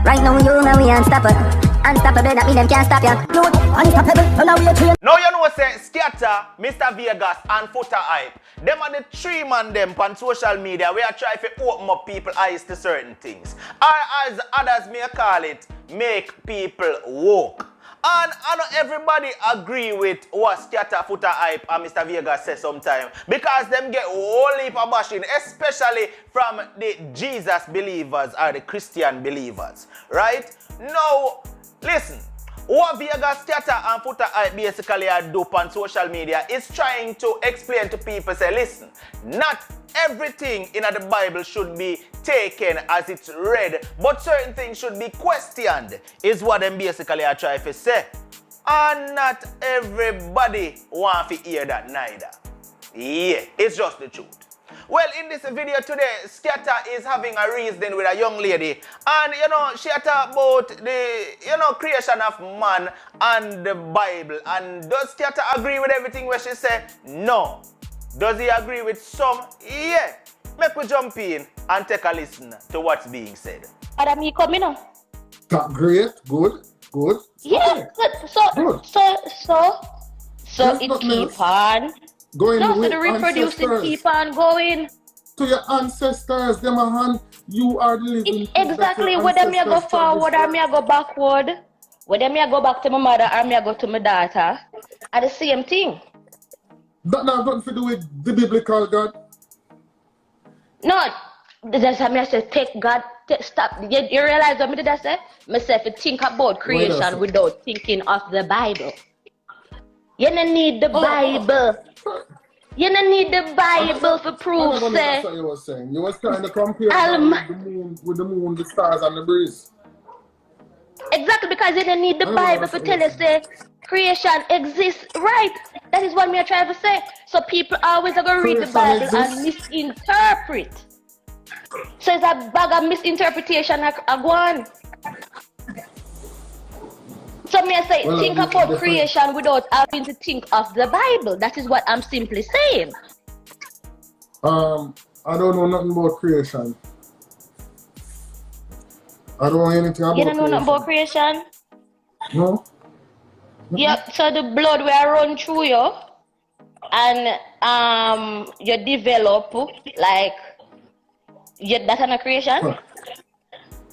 Right now you and we unstoppable. Unstoppable, that mean them can't stop ya. Unstoppable, run away train. Now you know say Scatter, Mr. Vegas and Footer Hype. Them are the three man them on social media where I try to open up people's eyes to certain things. Or as others may call it, make people woke. And I know everybody agree with what Scatter, Footer Hype and Mr. Vegas say sometimes. Because them get whole heap of bashing, especially from the Jesus believers or the Christian believers. Right? Now, listen, what Vegas, Scatter and Footer Hype basically do on social media is trying to explain to people, say, listen, not everything in the Bible should be taken as it's read, but certain things should be questioned, is what them basically are trying to say. And not everybody want to hear that neither. Yeah, it's just the truth. Well, in this video today, Scatter is having a reasoning with a young lady. And, she talk about the, creation of man and the Bible. And does Scatter agree with everything where she said? No. Does he agree with some? Yeah. Make we jump in and take a listen to what's being said. Adam, you coming on? Great, good. Yeah, okay. So it keep on. Going no, so with the reproducing keep on going. To your ancestors, them a hand, you are living. Exactly, whether me I go forward or me I go backward, whether me I go back to my mother or me I go to my daughter, are the same thing. That not nothing to do with the biblical God? No, that's how I say take God, stop. You realize what me did I say? Myself think about creation without thinking of the Bible. You don't need the Bible. You don't need the Bible for proof, say. That's what you were saying. You was trying to compare with the moon, the stars, and the breeze. Exactly, because you don't need the Bible for tell us say creation exists, right? That is what me are trying to say. So people always are going to read the Bible and misinterpret. So it's a bag of misinterpretation I go on. So me I say, think about creation without having to think of the Bible. That is what I'm simply saying. I don't know nothing about creation. I don't know anything about creation. You don't know nothing about creation? No. Yep, so the blood will run through you and you develop like that's not a creation? Huh.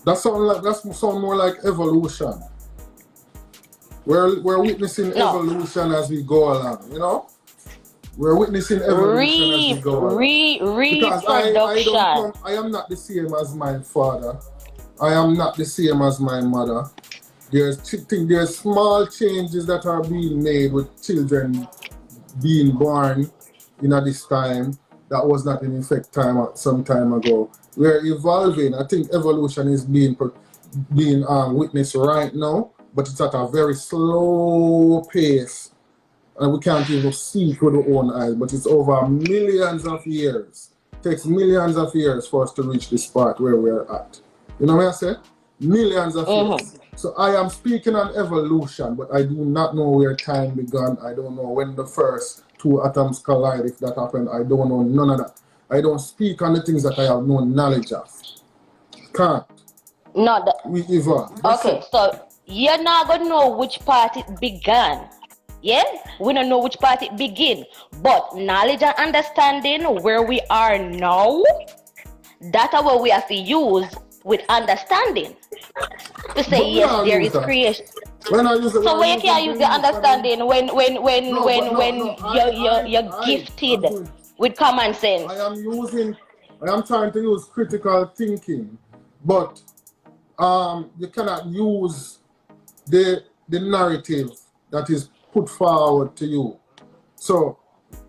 That sound more like evolution. We're witnessing evolution as we go along, We're witnessing evolution as we go along. Because I am not the same as my father. I am not the same as my mother. There's small changes that are being made with children being born at this time that was not in effect some time ago. We're evolving. I think evolution is being witnessed right now, but it's at a very slow pace, and we can't even see it with our own eyes. But it's over millions of years. It takes millions of years for us to reach this part where we're at. You know what I said? Millions of years. So I am speaking on evolution, but I do not know where time began. I don't know when the first two atoms collide, if that happened. I don't know none of that. I don't speak on the things that I have no knowledge of. Can't. We evolve. Okay, so you're not going to know which part it began. Yeah? We don't know which part it began. But knowledge and understanding where we are now, that's what we have to use with understanding. To say, yes, there is creation. So when you can't use the understanding when you're gifted with common sense. I am trying to use critical thinking, but you cannot use the narrative that is put forward to you. So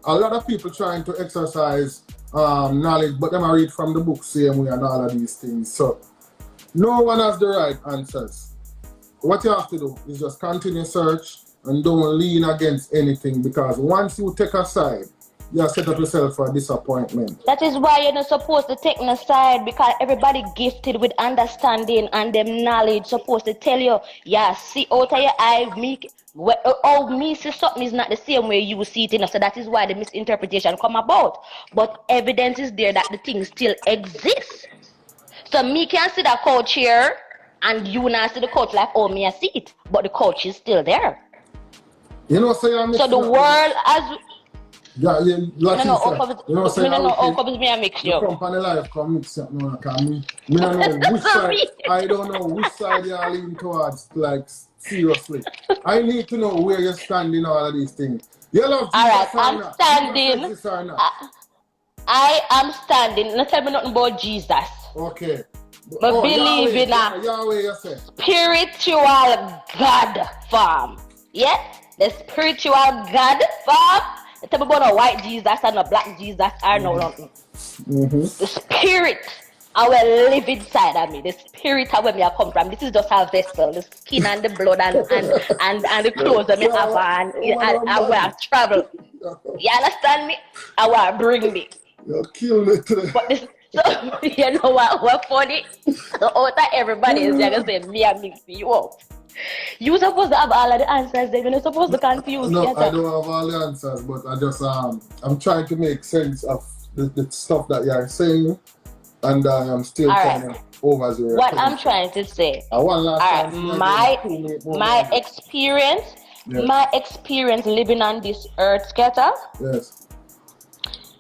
a lot of people trying to exercise knowledge, but them I read from the book same way and all of these things. So no one has the right answers. What you have to do is just continue search and don't lean against anything, because once you take a side, you set up yourself for disappointment. That is why you're not supposed to take a side, because everybody gifted with understanding and them knowledge supposed to tell you, yeah, see out of your eye, me see something is not the same way you see it, so that is why the misinterpretation come about. But evidence is there that the thing still exists. So me can sit a couch here and you not see the couch like, oh, me I see it, but the couch is still there. You know, so the world as yeah, like I don't know how couples me a mix you. The company life come mix up now, me don't know which side. I don't know which side you are leaning towards. Like seriously, I need to know where you stand in all of these things. You love Jesus. All right, I'm standing. I am standing. Don't tell me nothing about Jesus. Okay. But believe in a spiritual God form. Yeah? The spiritual God form. Tell me about a white Jesus and a black Jesus or no nothing. The spirit I will live inside of me. The spirit of where me I come from. This is just a vessel. The skin and the blood and the clothes that me have and where I travel. You understand me? I will bring me. You'll kill me today. But this, so, you know what funny? Out of everybody is going to say, me and mix you up. You're supposed to have all of the answers, then you're not supposed to confuse No, yourself. I don't have all the answers, but I just, I'm trying to make sense of the stuff that you're saying, and I'm still trying to overzero. What I'm trying to say, my experience, my experience living on this earth, Scatter, yes.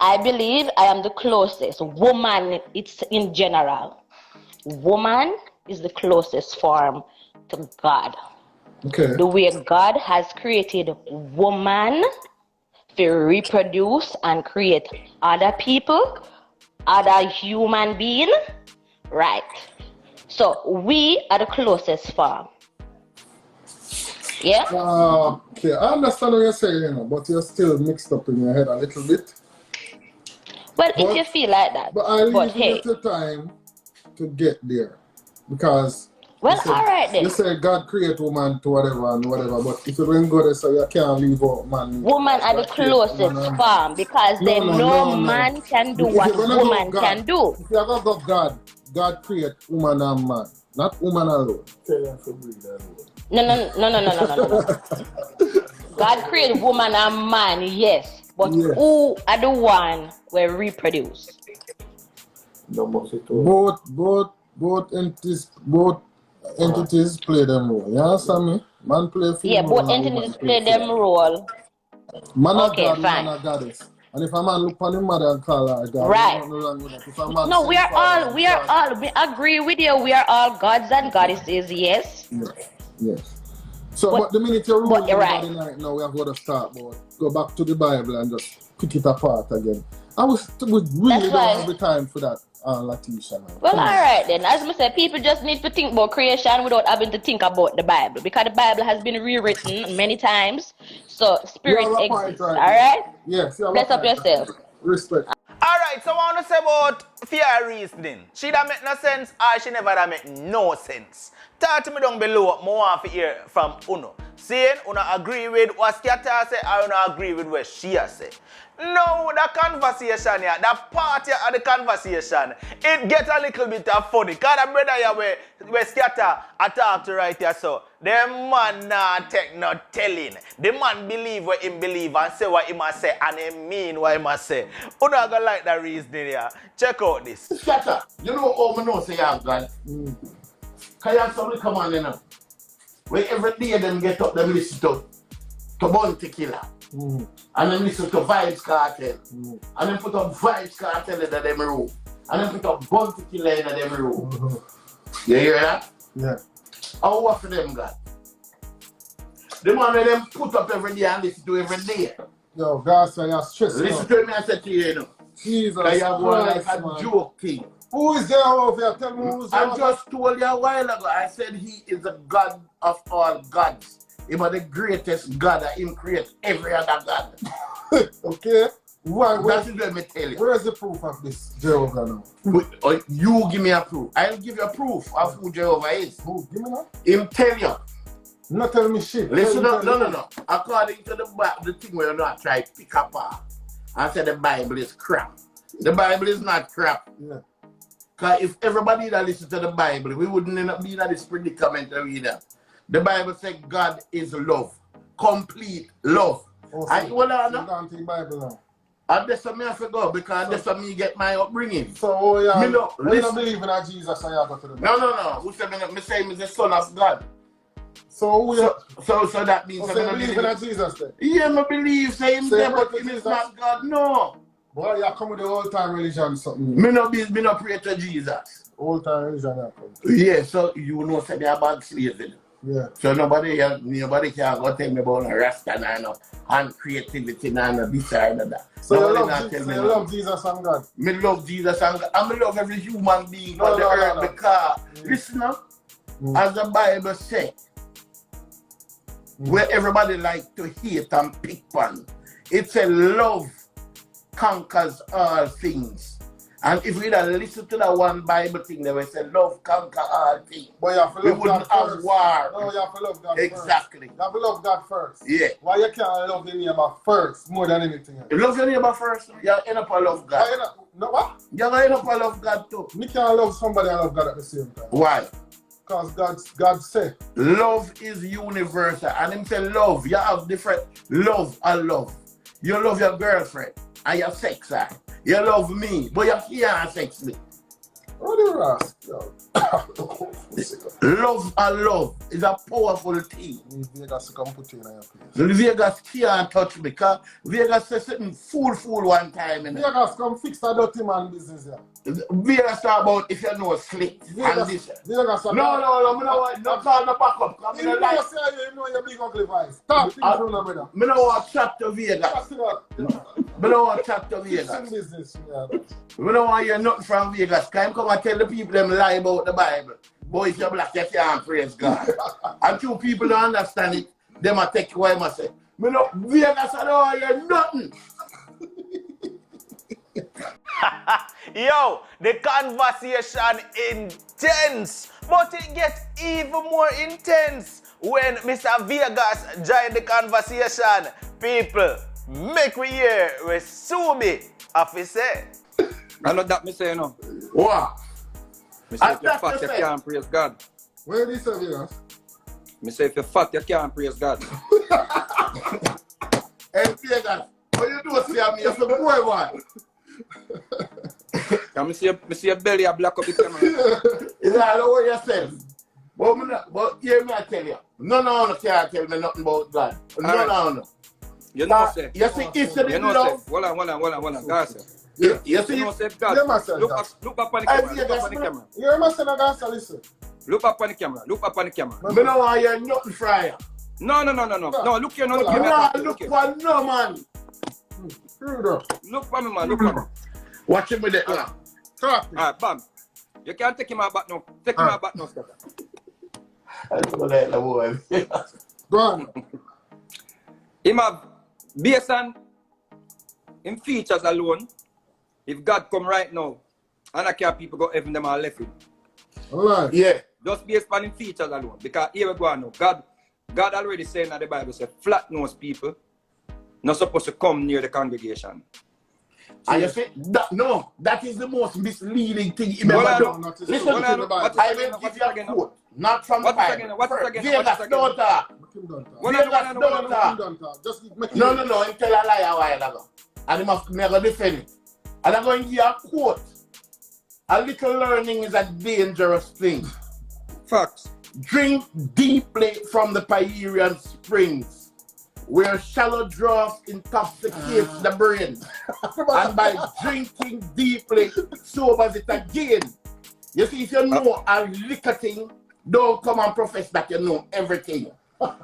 I believe I am the closest woman. It's in general. Woman is the closest form to God. Okay. The way God has created woman to reproduce and create other people, other human beings, right? So we are the closest form. Yeah. Okay, I understand what you're saying, but you're still mixed up in your head a little bit. Well, if you feel like that. But I leave you the time to get there. Because well, all right then. You say God create woman to whatever and whatever, but if you don't go there, so you can't leave out man. Woman are the closest form because no man can do what woman can do. If you ever got God create woman and man, not woman alone. No. God created woman and man, yes. But who are the one where reproduce? Both entities play them role. You understand me? Man play female. Yeah, both entities play them role. Man okay, God, fine. Man a goddess. And if a man look on his mother and call her God, right? No, we agree with you. We are all gods and goddesses. Yes. Yes. So, but the minute you're ruling right now, we have got to start, but go back to the Bible and just pick it apart again. I would really don't have the time for that, Latisha. Well, all right then. As I said, people just need to think about creation without having to think about the Bible, because the Bible has been rewritten many times. So, spirit exists. All right? Yes. Bless up yourself. Respect. All right, so I want to say about fair reasoning. She that make no sense, or she never that make no sense. Talk to me down below, more want to hear from Uno. Saying, Uno agree with what Scatter say, or Uno agree with what she say. No, the conversation here, the part here of the conversation, it get a little bit of funny. Because the brother here where Scatter talk to right here, so the man not take no telling. The man believe what him believe and say what he must say and he mean what he must say. Who not gonna like that reasoning here? Check out this. Scatter, you know how I know say you have God? Can you have somebody come on in now? Where every day them get up, them listen to Bounty Killer. And then listen to Vibes Cartel. And then put up Vibes Cartel in them room. And then put up Bounty Killer in them room. You hear that? Yeah. How often them got? The man with them put up every day and listen to every day. Yo, guys, you're stressed. Listen to me and say to you, you know. Jesus Christ, you have one like a man. joke king. Who is there over here? Tell me who's there. I just told you a while ago, I said he is the God of all gods. He was the greatest God that him create every other God. Okay? That's what me tell you. Where is the proof of this Jehovah now? You give me a proof. I'll give you a proof of who Jehovah is. Who? Give me that. Him tell you. Not tell me shit. Listen up. No. According to the thing where you not try to pick apart and say the Bible is crap. The Bible is not crap. Yeah. Because if everybody that listen to the Bible, we wouldn't end up being in this predicament either. The Bible says God is love. Complete love. Oh, so you don't think Bible now? And that's what me have to go because that's what me get my upbringing. So, oh yeah, me no, you don't believe in a Jesus and you go to the No. Who said me say I'm the son of God? So that means I believe in a Jesus then? Yeah, I believe saying there, but it is not God. No. Boy, you come with the old time religion something. Me no pray to Jesus. Old time religion you come. Yeah, so you know say they are bad slaves. Yeah. So nobody can go tell me about no Rasta and creativity and this or that. So you love Jesus and God? Me love Jesus and God. And me love every human being on the earth because listen now, as the Bible says, where everybody like to hate and pick fun, it's a love conquers all things. And if we don't listen to that one Bible thing, they will say love conquer all things. But you have to love we wouldn't God have first. war. No, you have to love God exactly. first. You have to love God first. Yeah. Why you can't love the neighbor first more than anything else? You love your neighbor first, you end up and love God. Why you not, no, what? You're going to end up and love God too. You can't love somebody and love God at the same time. Why? Because God said. Love is universal. And him say love. You have different love and love. You love your girlfriend and you sex her. You love me, but you can't sex me. What do you ask? Love and love is a powerful thing. Vegas come put you in your place. Vegas can't touch me because Vegas says something fool one time. Vegas come fix that dirty man business here. Vegas talk about if you know slick. Vegas no, call no back up. You know your big ugly voice. Stop things from the brother. I don't want to chat to Vegas. I don't want to chat to Vegas. I don't want to hear nothing from Vegas. Come and tell the people them lie about the Bible. Boy, if you're black, you can't praise God. And two people don't understand it, they might take away and say, Vegas, I don't want to hear nothing. Yo, the conversation intense, but it gets even more intense when Mr. Vegas joined the conversation. People, make we hear what Sumi have to say. I know that me say, you know. What? Me say if you're fat, you can't praise God. Where did you say Vegas? Me say if you're fat, you can't praise God. Hey, Vegas, what you do see me? You're some boy one. Can me see your belly a black up the camera. Is that what you said? But hear me, I tell you. No can't tell me nothing about God. No. You know say. You see, if you know love. say. Hold on. God say. You see, you know say God. Look up on the camera. You hear me say no God, listen. Look up on the camera. I don't want to hear nothing from you. No. No, look here, You want to look for no man. Look for me, man. Look for me. Watch him with it. Alright, bam. You can't take him out back now. Take him out back now, Stephen. Go on. Him have, based on him features alone, if God come right now, and I care people go heaven, them are left him. Alright. Yeah. Just based on him features alone. Because here we go on now. God already saying in the Bible, say flat-nosed people not supposed to come near the congregation. And you say, that is the most misleading thing you ever done. Listen to the Bible. I will give you a quote, not from the Bible. Vegas, don't talk. Vegas, don't talk. No, he tell a lie a while ago. And he must never defend it. And I'm going to give you a quote. A little learning is a dangerous thing. Facts. Drink deeply from the Pyrenean springs, where shallow draughts intoxicate the brain. And by drinking deeply, sobers it again. You see, if you know a little thing, don't come and profess that you know everything.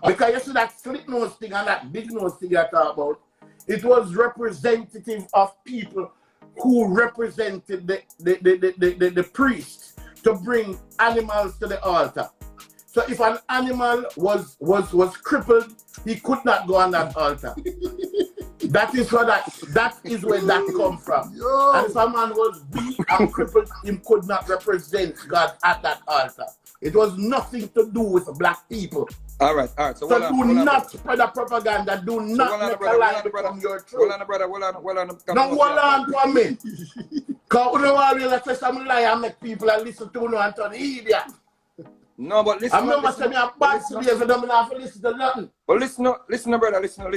Because you see that slit nose thing and that big nose thing I talk about, it was representative of people who represented the priest to bring animals to the altar. So if an animal was crippled, he could not go on that altar. That is where that comes from. Yo. And if a man was weak and crippled, he could not represent God at that altar. It was nothing to do with black people. All right. So do not spread a propaganda. Do not make a lie from your truth. Hold on. No, hold on for me. Because you know always say some lie and make people listen to you and turn idiot. No, but listen. I remember saying I'm bad today, so I'm not to listen to nothing. But listen, brother, listen. Me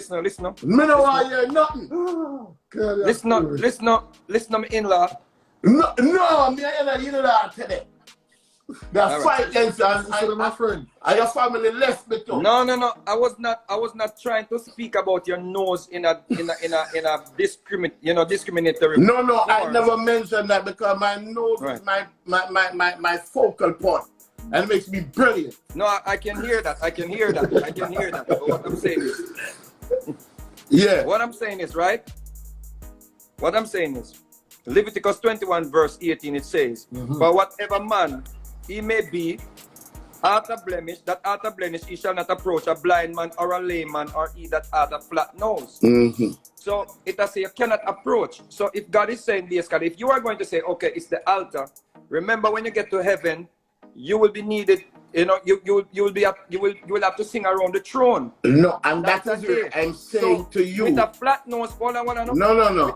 no want to hear nothing. Listen, my in-law. No, me and you know that today. There's fight against my friend. And your family left me too. No. I was not trying to speak about your nose in a discriminatory. No, I never mentioned that because my nose is my focal point. And it makes me brilliant. No, I can hear that. But what I'm saying is, What I'm saying is, right? What I'm saying is, Leviticus 21 verse 18, it says, for whatever man he may be, after blemish, he shall not approach a blind man or a lame man or he that hath a flat nose. So it has say you cannot approach. So if God is saying this, God, if you are going to say, okay, it's the altar, remember when you get to heaven, you will be needed, you will have to sing around the throne. No, and that's what I'm saying to you. With a flat nose, hold on. No.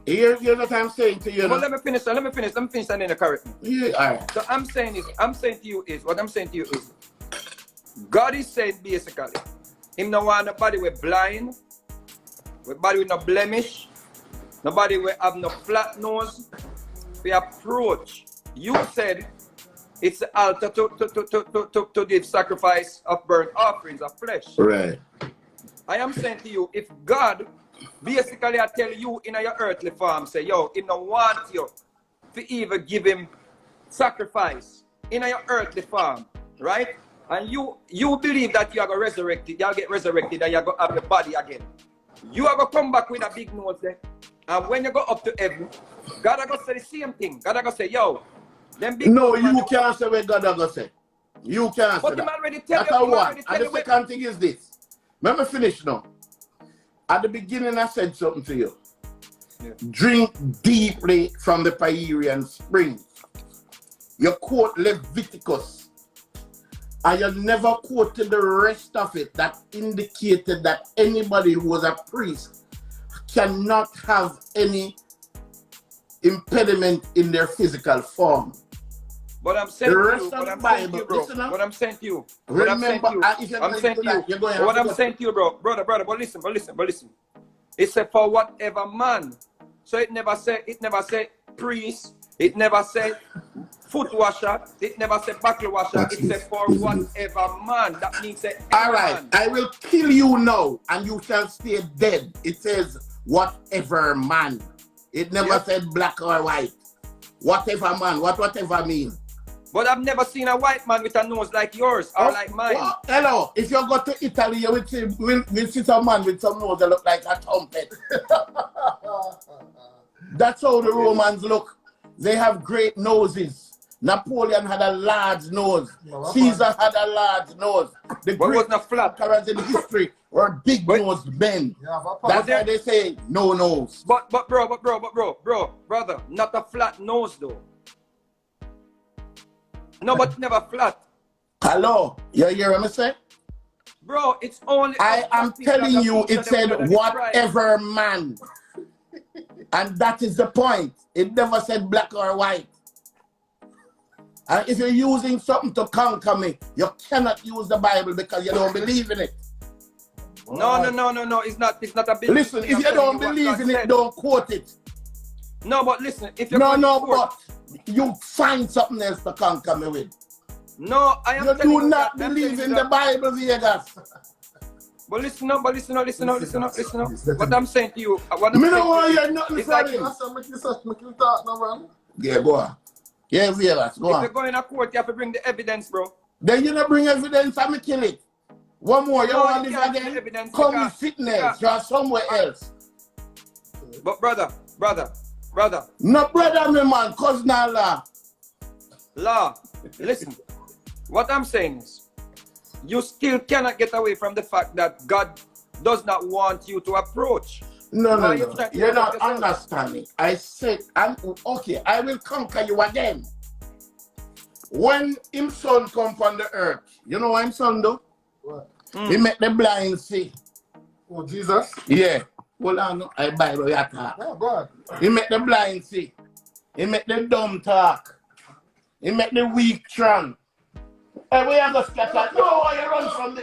Here's what I'm saying to you. Well, let me finish and then you correct me. Yeah, all right. So what I'm saying to you is, God is saying basically, him no want nobody with blind, nobody with no blemish, nobody with have no flat nose, we approach. You said it's the altar to give sacrifice of burnt offerings of flesh. Right. I am saying to you, if God basically I tell you in your earthly form, say, yo, he don't want you to even give him sacrifice in your earthly form, right? And you believe that you are going to resurrect it, you'll get resurrected and you're going to have your body again. You are going to come back with a big nose there. And when you go up to heaven, God are going to say the same thing. God are going to say, yo, no, you can't say what God has say. You can't say that. Already tell That's one. And the second thing is this. Let me finish now. At the beginning, I said something to you. Yeah. Drink deeply from the Pyrean spring. You quote Leviticus. And you never quoted the rest of it that indicated that anybody who was a priest cannot have any impediment in their physical form. But I'm saying to you, bro. What I'm saying to you, brother, but listen. It said for whatever man. So it never said priest, it never said foot washer, it never said buckle washer, it said for whatever man. That means that alright, I will kill you now and you shall stay dead. It says whatever man. It never said black or white. Whatever man, whatever mean. But I've never seen a white man with a nose like yours or like mine. Well, hello, if you go to Italy, you will see a man with some nose that look like a trumpet. That's how the Romans look. They have great noses. Napoleon had a large nose. Caesar had a large nose. The great conquerors in history were big-nosed men. That's why they say no nose. But brother, not a flat nose though. No, but never flat. Hello, you hear what I say? Bro, it's only... I am telling you, it said whatever man. And that is the point. It never said black or white. And if you're using something to conquer me, you cannot use the Bible because you don't believe in it. No. It's not a big... Listen, if you don't believe in it, don't quote it. No, but listen, if you but you find something else to conquer me with. No, I am. You do not believe in the Bible, Vegas. But listen up. What I'm saying to you, what I'm saying to you, it's like yeah, go on. Yeah, Vegas, go on. If you go in a court, you have to bring the evidence, bro. Then you don't bring evidence, I'm gonna kill it. One more, you want this again? Come with fitness, you're somewhere else. But brother. No brother, me man, cousin law. Law, listen. What I'm saying is, you still cannot get away from the fact that God does not want you to approach. No. You're not understanding. I said, okay, I will conquer you again. When him son come from the earth, you know what him son do? What? He make the blind see. Oh, Jesus? Yeah. Hold on, I Bible you talk. Oh, God. He make the blind see. He make the dumb talk. He make the weak strong. Hey, we have to scatter. No, you run from the...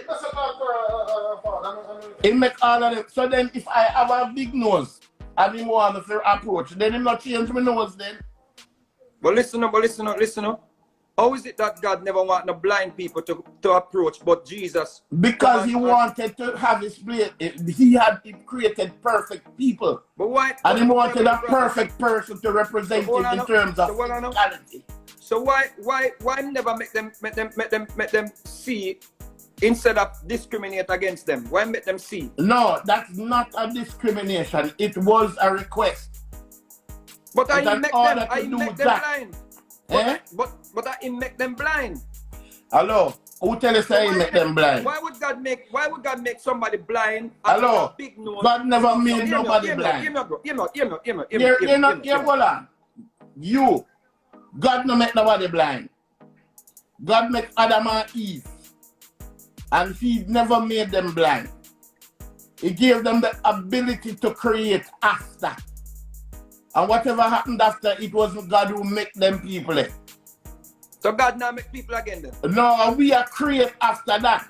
He make all of them. So then if I have a big nose and he want to approach, then he not change my nose then. But listen up. How is it that God never want the blind people to approach, but Jesus? Because he wanted to have his place. He created perfect people. But why? And he wanted a perfect person to represent him in terms of physicality. So why never make them see instead of discriminate against them? Why make them see? No, that's not a discrimination. It was a request. But I make them blind. Eh? But I make them blind. Hello? Who tell us I make them blind? Why would God make somebody blind? Hello? Big nose? God never made nobody blind. You. God no make nobody blind. God make Adam and Eve. And he never made them blind. He gave them the ability to create after. And whatever happened after, it wasn't God who make them people. So God now make people again then? No, we are create after that.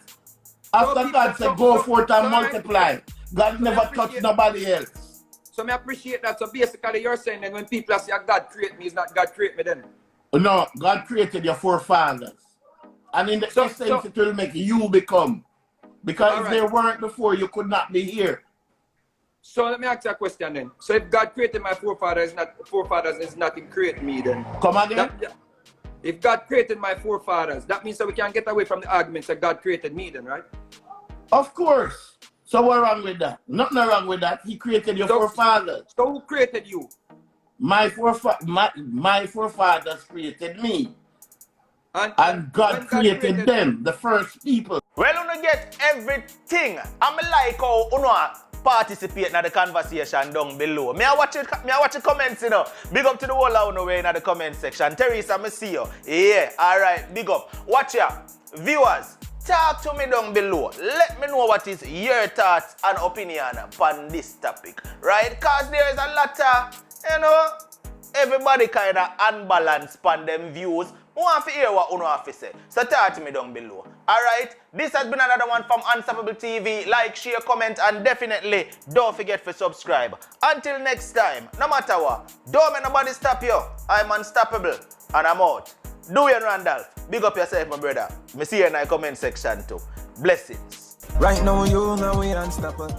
After so God said, go forth and multiply. God never touched nobody else. So I appreciate that. So basically you're saying that when people say God create me, it's not God create me then? No, God created your forefathers. And in the essence, it will make you become. Because if they weren't before, you could not be here. So let me ask you a question then. So if God created my forefathers, is not in create me then? Come again? If God created my forefathers, that means that we can get away from the arguments that God created me then, right? Of course. So what's wrong with that? Nothing wrong with that. He created your forefathers. So who created you? My forefathers created me. And God created them, the first people. Well, you don't get everything. I'm like how you participate in the conversation down below. Me I watch the comments, you know. Big up to the whole of you in the comment section. Teresa, I see you. Yeah, alright, big up. Watch ya. Viewers, talk to me down below. Let me know what is your thoughts and opinion on this topic. Right? Because there is a lot of, you know, everybody kind of unbalanced on them views. I want to hear what you have to say. So talk to me down below. Alright, this has been another one from Unstoppable TV. Like, share, comment, and definitely don't forget to subscribe. Until next time, no matter what, don't make nobody stop you. I'm unstoppable and I'm out. Do you, Randolph? Big up yourself, my brother. Me see you in the comment section too. Blessings. Right now, you know we unstoppable.